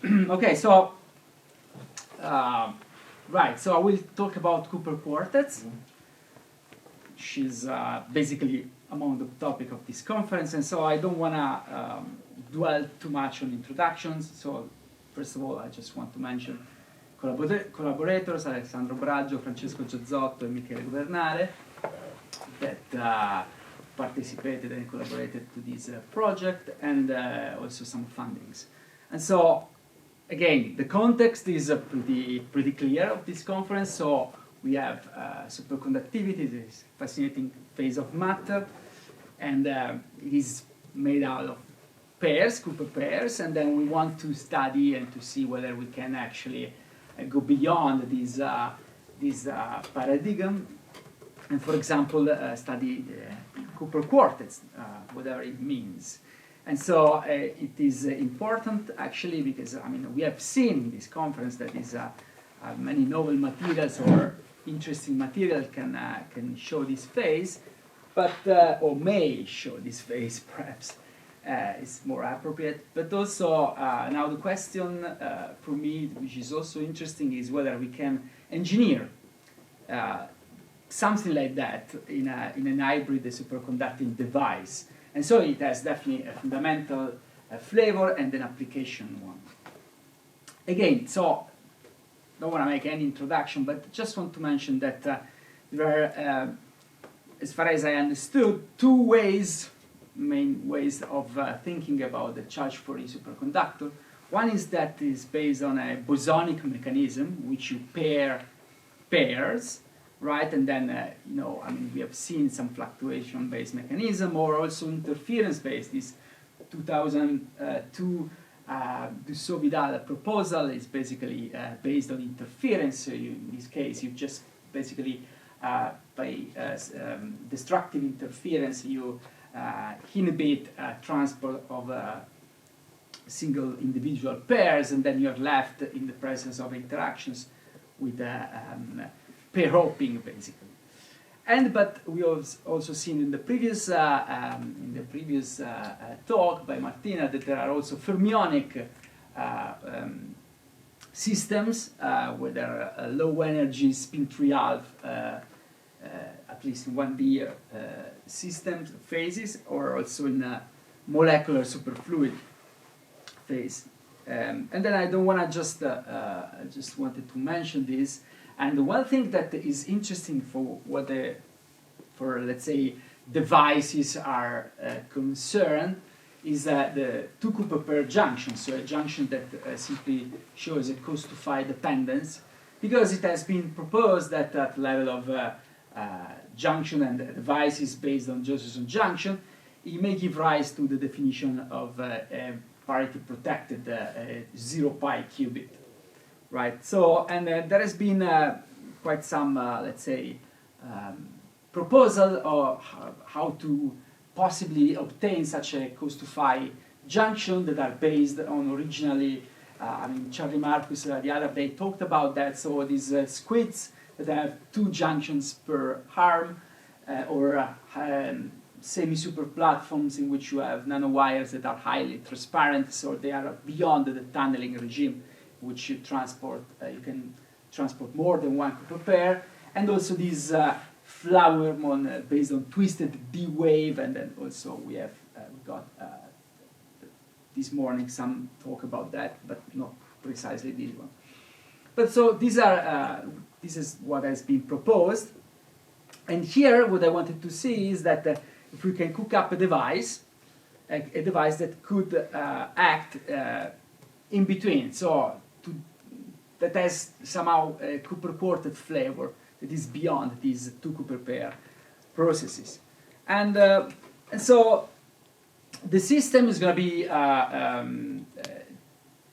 Okay, so right, so I will talk about Cooper quartets, which is basically among the topic of this conference, and so I don't want to dwell too much on introductions. So first of all, I just want to mention collaborators, Alessandro Braggio, Francesco Giazzotto, and Michele Governare, that participated and collaborated to this project, and also some fundings. And so, again, the context is pretty clear of this conference. So we have superconductivity, this fascinating phase of matter, and it is made out of pairs, Cooper pairs, and then we want to study and to see whether we can actually go beyond this paradigm, and for example study Cooper quartets, whatever it means. And so it is important actually because I mean we have seen in this conference that is many novel materials or interesting material can show this phase, but or may show this phase perhaps. Is more appropriate, but also now the question for me, which is also interesting, is whether we can engineer something like that in an hybrid superconducting device. And so it has definitely a fundamental flavor and an application one. Again, so don't want to make any introduction, but just want to mention that there are, as far as I understood, two main ways of thinking about the charge-free superconductor. One is that is based on a bosonic mechanism, which you pair pairs, right? And then, you know, I mean, we have seen some fluctuation-based mechanism, or also interference-based. This 2002 Dussault-Vidal proposal is basically based on interference. So you, in this case, you just basically, by destructive interference, you inhibit transport of single individual pairs, and then you're left in the presence of interactions with pair hopping, basically. And but we have also seen in the previous talk by Martina that there are also fermionic systems where there are low energy spin 3/2 at least in 1D systems phases, or also in a molecular superfluid phase. And then I don't want to I just wanted to mention this. And one thing that is interesting for let's say devices are concerned is the two Cooper pair junction. So a junction that simply shows a cos to phi dependence, because it has been proposed that at level of junction and devices based on Josephson junction, it may give rise to the definition of a parity protected 0 pi qubit, right? So, and there has been quite some, let's say, proposal of how to possibly obtain such a cos to phi junction that are based on originally, I mean, Charlie Marcus the other day talked about that. So these squids that have two junctions per arm, or semi-super platforms in which you have nanowires that are highly transparent, so they are beyond the tunneling regime, which you transport. You can transport more than one Cooper pair, and also these Flowermon based on twisted D wave, and then also we have we got this morning some talk about that, but not precisely this one. But so these are this is what has been proposed, and here what I wanted to see is that if we can cook up a device that could act in between, so that has somehow a Cooper quartet flavor that is beyond these two Cooper pair processes, and so the system is going to be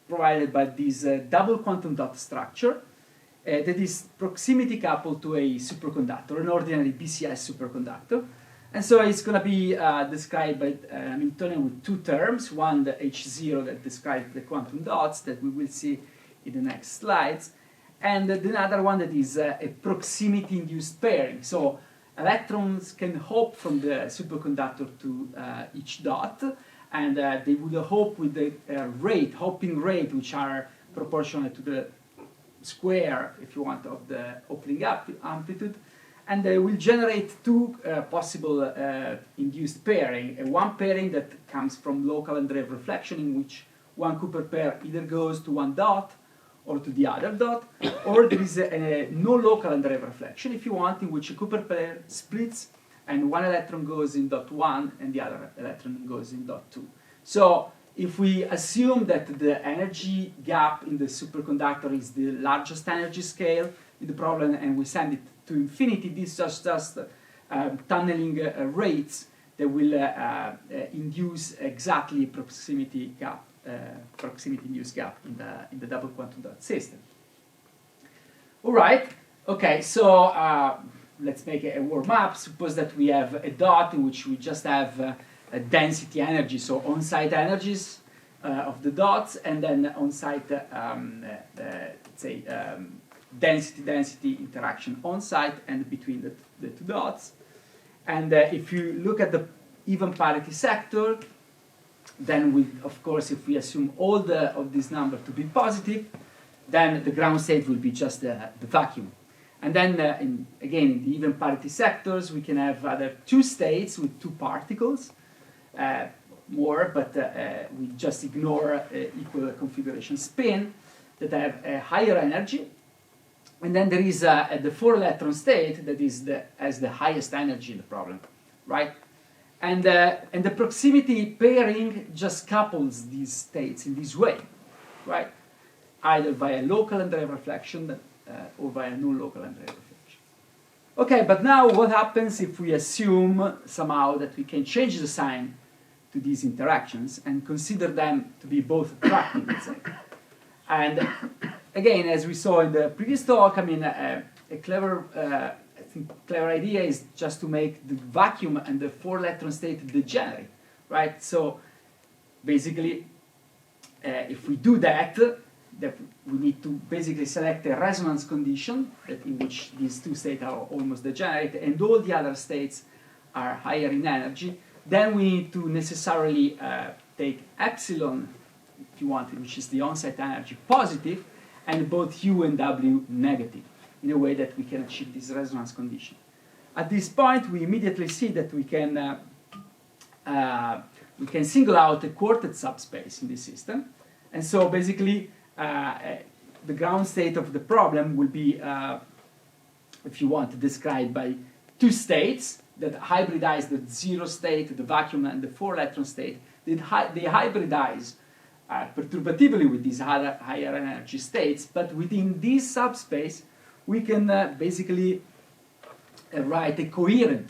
provided by this double quantum dot structure that is proximity coupled to a superconductor, an ordinary BCS superconductor. And so it's going to be described by Hamiltonian with two terms, one the H0 that describes the quantum dots that we will see in the next slides, and the other one that is a proximity-induced pairing. So electrons can hop from the superconductor to each dot, and they would hope with the hopping rate, which are proportional to the square, if you want, of the opening up amplitude, and they will generate two possible induced pairing. One pairing that comes from local Andreev reflection, in which one Cooper pair either goes to one dot or to the other dot, or there is a no local Andreev reflection, if you want, in which a Cooper pair splits and one electron goes in dot 1 and the other electron goes in dot 2. So if we assume that the energy gap in the superconductor is the largest energy scale in the problem, and we send it to infinity, this is just tunneling rates that will induce exactly proximity gap, proximity-induced gap in the double quantum dot system. All right. Okay. So let's make a warm-up. Suppose that we have a dot in which we just have a density energy, so on-site energies of the dots, and then on-site, let's say, density-density interaction on-site and between the two dots. And if you look at the even parity sector, then of course, if we assume all of these numbers to be positive, then the ground state will be just the vacuum. And then, again, in the even parity sectors, we can have other two states with two particles, more, but we just ignore equal configuration spin that have a higher energy. And then there is the 4-electron state that has the highest energy in the problem, right? And the proximity pairing just couples these states in this way, right? Either via local Andreev reflection or via no-local Andreev reflection. Okay, but now what happens if we assume somehow that we can change the sign to these interactions and consider them to be both attractive, let's say? And again, as we saw in the previous talk, I mean, a clever idea is just to make the vacuum and the 4-electron state degenerate, right? So basically, if we do that, we need to basically select a resonance condition in which these two states are almost degenerate and all the other states are higher in energy. Then we need to necessarily take epsilon, if you want, which is the on-site energy, positive, and both U and W negative, in a way that we can achieve this resonance condition. At this point, we immediately see that we can single out a quartet subspace in this system. And so basically, the ground state of the problem will be, if you want, described by two states that hybridize the 0 state, the vacuum, and the 4-electron state. They hybridize perturbatively with these higher energy states, but within this subspace, we can basically write a coherent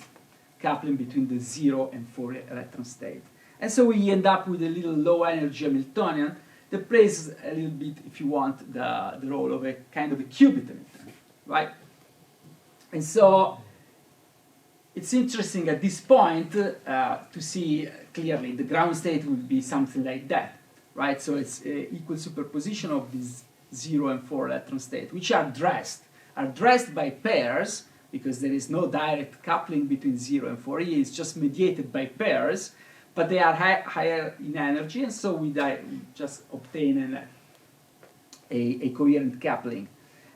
coupling between the 0 and 4-electron state. And so we end up with a little low-energy Hamiltonian that plays a little bit, if you want, the role of a kind of a qubit Hamiltonian, right? And so it's interesting at this point to see clearly the ground state would be something like that, right? So it's equal superposition of these 0 and 4-electron state, which are dressed by pairs, because there is no direct coupling between 0 and 4e, it's just mediated by pairs, but they are higher in energy, and so we just obtain a coherent coupling.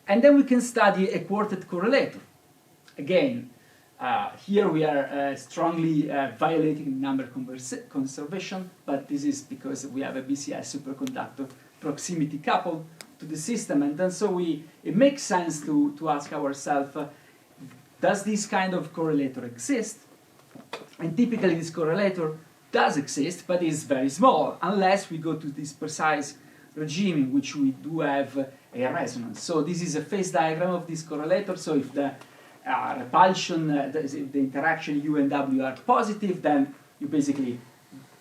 And then we can study a quartet correlator. Again, here we are strongly violating number conservation, but this is because we have a BCS superconductor proximity coupled to the system, and then so it makes sense to ask ourselves, does this kind of correlator exist? And typically this correlator does exist, but is very small, unless we go to this precise regime in which we do have a resonance. So this is a phase diagram of this correlator. So if the repulsion, if the interaction U and W are positive, then you basically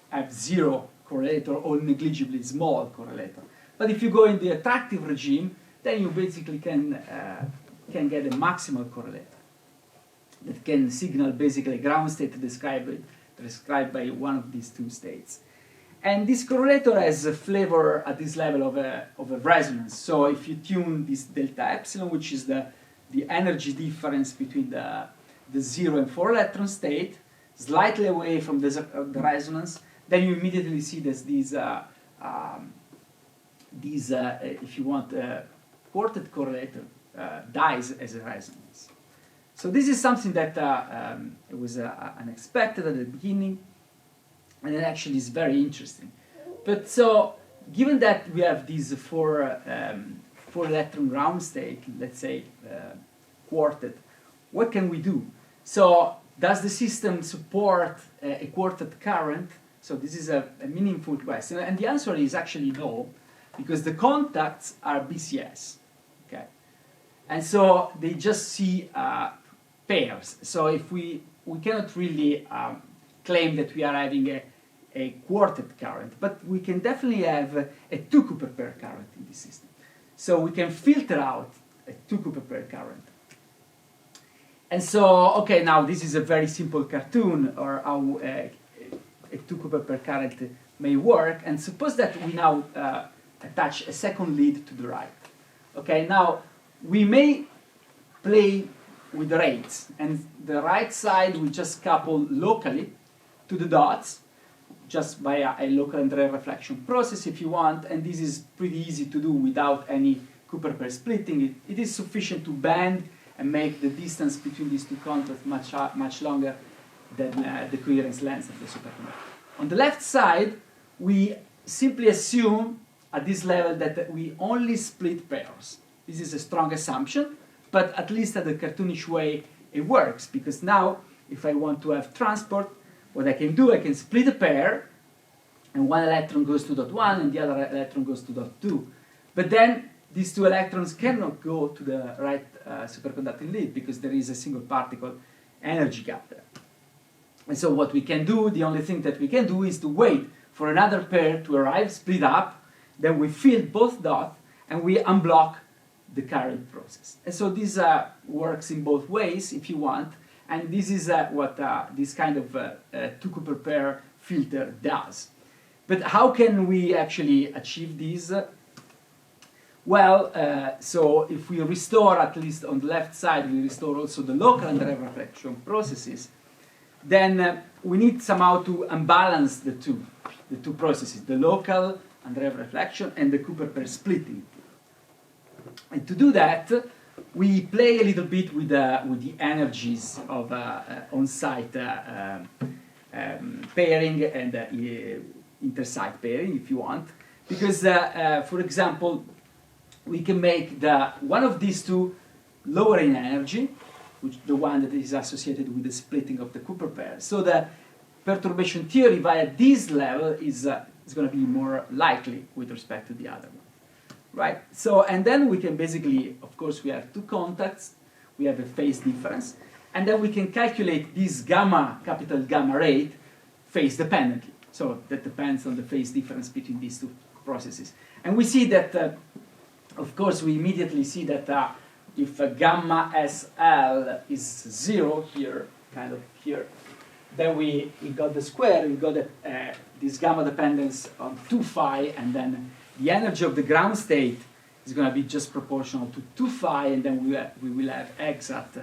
have 0 correlator or negligibly small correlator. But if you go in the attractive regime, then you basically can get a maximal correlator that can signal basically a ground state described by one of these two states. And this correlator has a flavor at this level of a resonance. So if you tune this delta epsilon, which is the energy difference between the 0 and 4-electron state, slightly away from the resonance, then you immediately see that these if you want, quartet correlator dies as a resonance. So this is something that it was unexpected at the beginning, and it actually is very interesting. But so, given that we have these four electron ground state, let's say quartet, what can we do? So does the system support a quartet current? So this is a meaningful question, and the answer is actually no, because the contacts are BCS, okay? And so they just see pairs. So if we cannot really claim that we are having a quartet current, but we can definitely have a 2 Cooper pair current in this system. So we can filter out a 2 Cooper pair current. And so, okay, now this is a very simple cartoon or how a 2 Cooper pair current may work. And suppose that we now attach a second lead to the right. Okay, now we may play with the rates, and the right side we just couple locally to the dots, just via a local Andreev reflection process if you want, and this is pretty easy to do without any Cooper pair splitting. It is sufficient to bend and make the distance between these two contacts much longer than the coherence length of the superconductor. On the left side, we simply assume at this level that we only split pairs. This is a strong assumption, but at least at the cartoonish way it works, because now if I want to have transport, what I can do, I can split a pair, and one electron goes to dot 1 and the other electron goes to dot 2. But then these two electrons cannot go to the right superconducting lead because there is a single particle energy gap there. And so what we can do, the only thing that we can do is to wait for another pair to arrive, split up, then we fill both dots and we unblock the current process. And so this works in both ways if you want, and this is what this kind of 2 Cooper pair filter does. But how can we actually achieve this? Well, so if we restore, at least on the left side, we restore also the local Andreev reflection processes, then we need somehow to unbalance the two processes, the local Andreev reflection and the Cooper pair splitting. And to do that, we play a little bit with the energies of on-site pairing and inter-site pairing, if you want. Because, for example, we can make one of these two lower in energy, which the one that is associated with the splitting of the Cooper pair. So the perturbation theory via this level is going to be more likely with respect to the other one. Right? So, and then we can basically, of course, we have two contacts, we have a phase difference, and then we can calculate this capital gamma rate phase dependently. So that depends on the phase difference between these two processes. And we see that, of course, we immediately see that if gamma SL is 0 here, kind of here, then we got the square, we got this gamma dependence on 2 phi, and then the energy of the ground state is going to be just proportional to 2 phi, and then we will have exact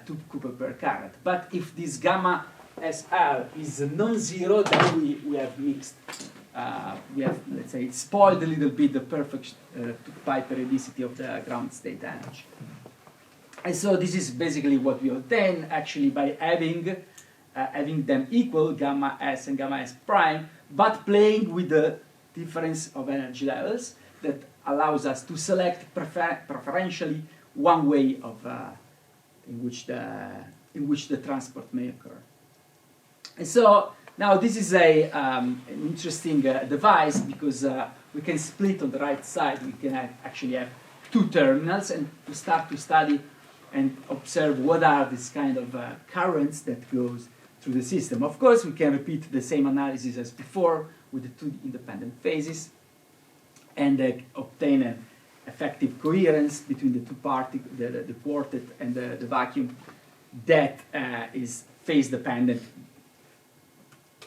2 Cooper pair current. But if this gamma SL is non-zero, then we have mixed, we have, let's say, spoiled a little bit the perfect 2 pi periodicity of the ground state energy. And so this is basically what we obtain actually by having them equal, gamma S and gamma S prime, but playing with the difference of energy levels that allows us to select preferentially one way of in which the transport may occur. And so now this is an interesting device because we can split on the right side. We can actually have two terminals and to start to study and observe what are these kind of currents that goes through the system. Of course, we can repeat the same analysis as before with the two independent phases and obtain an effective coherence between the two particles, the quartet and the vacuum that is phase dependent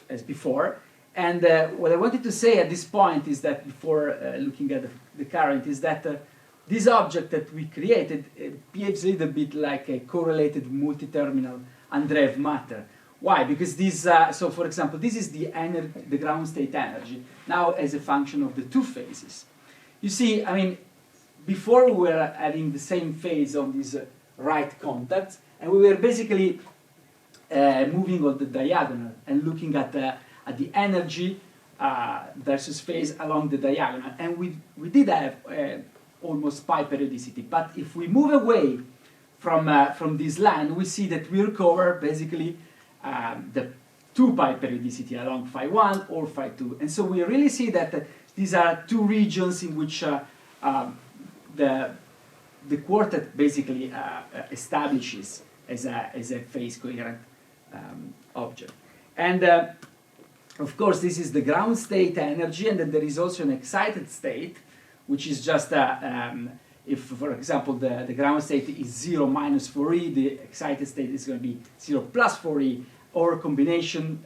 as before. And what I wanted to say at this point is that before looking at the current is that this object that we created behaves a little bit like a correlated multi-terminal Andreev matter, Why? Because this, so for example, this is the ground state energy, now as a function of the two phases. You see, I mean, before we were having the same phase on these right contacts, and we were basically moving on the diagonal and looking at the energy versus phase along the diagonal. And we did have almost pi periodicity. But if we move away from this line, we see that we recover basically the 2 pi periodicity along phi 1 or phi 2. And so we really see that these are two regions in which the quartet basically establishes as a phase coherent object. And of course, this is the ground state energy, and then there is also an excited state, which is just if, for example, the ground state is 0 minus 4e, the excited state is going to be 0 plus 4e, or a combination,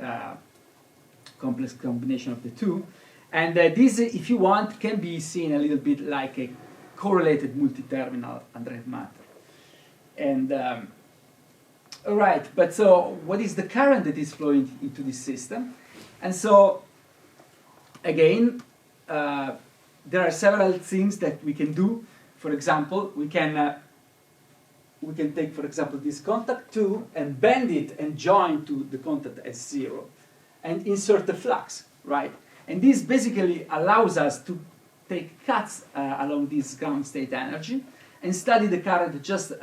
complex combination of the two. And this, if you want, can be seen a little bit like a correlated multi-terminal Andreev matter. And all right, but so what is the current that is flowing into this system? And so, again, there are several things that we can do. For example, we can take, for example, this contact 2 and bend it and join to the contact S0 and insert a flux, right? And this basically allows us to take cuts along this ground state energy and study the current just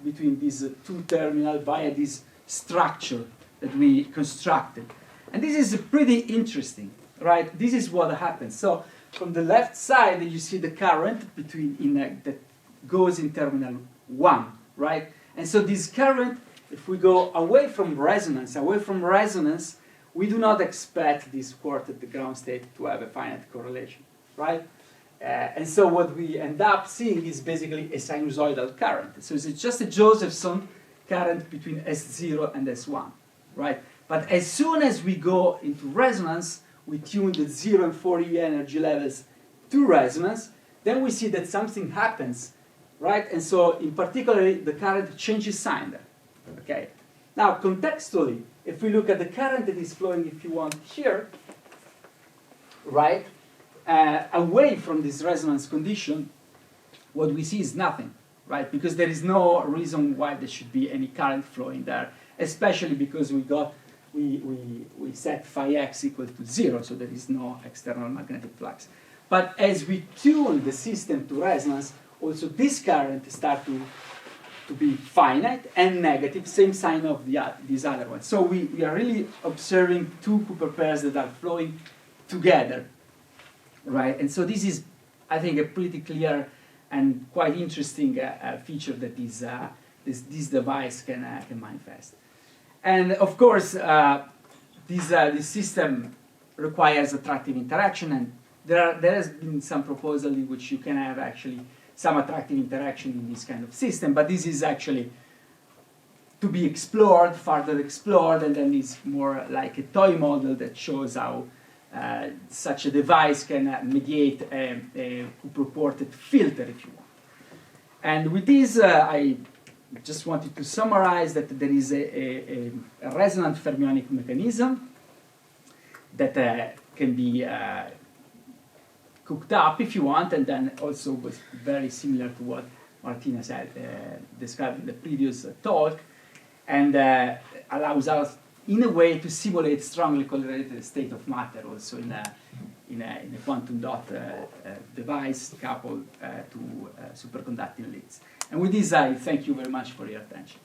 between these two terminals via this structure that we constructed. And this is pretty interesting, right? This is what happens. So from the left side, you see the current that goes in terminal 1, right? And so this current, if we go away from resonance, we do not expect this quartet, the ground state, to have a finite correlation, right? And so what we end up seeing is basically a sinusoidal current. So it's just a Josephson current between S0 and S1, right? But as soon as we go into resonance, we tune the 0 and 4e energy levels to resonance, then we see that something happens, right? And so, in particular, the current changes sign there, okay? Now, contextually, if we look at the current that is flowing, if you want, here, right, away from this resonance condition, what we see is nothing, right? Because there is no reason why there should be any current flowing there, especially because we set phi x equal to 0, so there is no external magnetic flux. But as we tune the system to resonance, also this current starts to be finite and negative, same sign of this other one. So we are really observing two Cooper pairs that are flowing together, right? And so this is, I think, a pretty clear and quite interesting feature that this device can manifest. And of course, this system requires attractive interaction, and there has been some proposal in which you can have actually some attractive interaction in this kind of system, but this is actually to be explored, further explored, and then it's more like a toy model that shows how such a device can mediate a Cooper-ported filter, if you want. And with this, I just wanted to summarize that there is a resonant fermionic mechanism that can be cooked up if you want, and then also was very similar to what Martina said, described in the previous talk, and allows us in a way to simulate strongly correlated state of matter also in a quantum dot device coupled to superconducting leads. And with this, I thank you very much for your attention.